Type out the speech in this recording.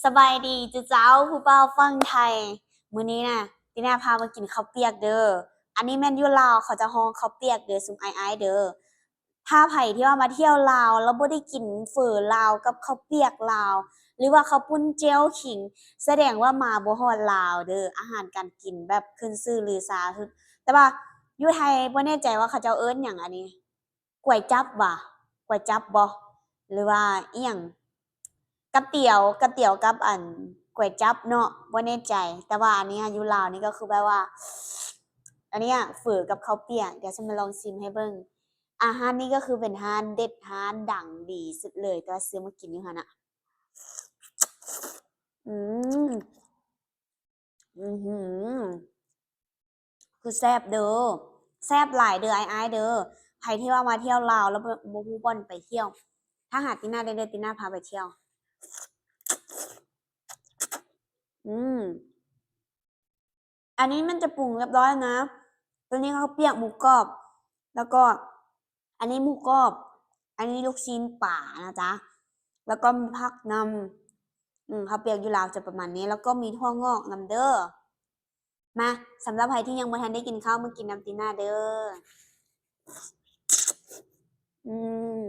สบายดีจ้าเจ้าผู้เป่าฟังไทยมื้อนี้น่ะติน่าพามากินข้าวเปียกเด้ออันนี้แม่นอยู่ลาวเขาจะฮ้องข้าวเปียกเด้อซุมอ้ายๆเด้อถ้าไผที่ว่ามาเที่ยวลาวแล้วบ่ได้กินเฝอลาวกับข้าวเปียกลาวหรือว่าข้าวปุ้นเจียวขิงแสดงว่ามาบ่ฮอดลาวเด้ออาหารการกินแบบขึ้นชื่อลือชาคือแต่ว่าอยู่ไทยบ่แน่ใจว่าเขาเจ้าเอิ้นหยังอันนี้ก๋วยจั๊บว่ะก๋วยจั๊บบ่หรือว่าอิหยัง ก๋วยเตี๋ยวกับก๋วยจั๊บเนาะบ่แน่ใจแต่ว่าอันเนี้ยอยู่ลาวนี่ก็คือแบบว่าอันเนี้ยฝอกับข้าวเปียกเดี๋ยวฉันมาลองชิมให้เบิ่งอาหารนี้ก็คือเป็นร้านเด็ดร้านดังดีสุดเลยแต่ว่าซื้อมากินอยู่หั่นน่ะอืมอื้อฮือคือแซ่บเด้อแซ่บหลายเด้ออ้ายๆเด้อใครที่ว่ามาเที่ยวลาวแล้วบ่ฮู้บ่อนไปเที่ยวถ้าหากตินาได้เด้อตินาพาไปเที่ยวอืม อันนี้มันจะปรุงเรียบร้อยนะตัวนี้เขาวเปียกหมูกรอบ แล้วก็อันนี้หมูกรอบ อันนี้ลูกชิ้นป่านะจ๊ะ แล้วก็มีผักนำข้าวเปียกอยู่ลาวจะประมาณนี้ แล้วก็มีถั่วงอกนำเด้อมาสำหรับใครที่ยังไม่ทันได้กินข้าวมากินน้ำตีน่าเด้ออืม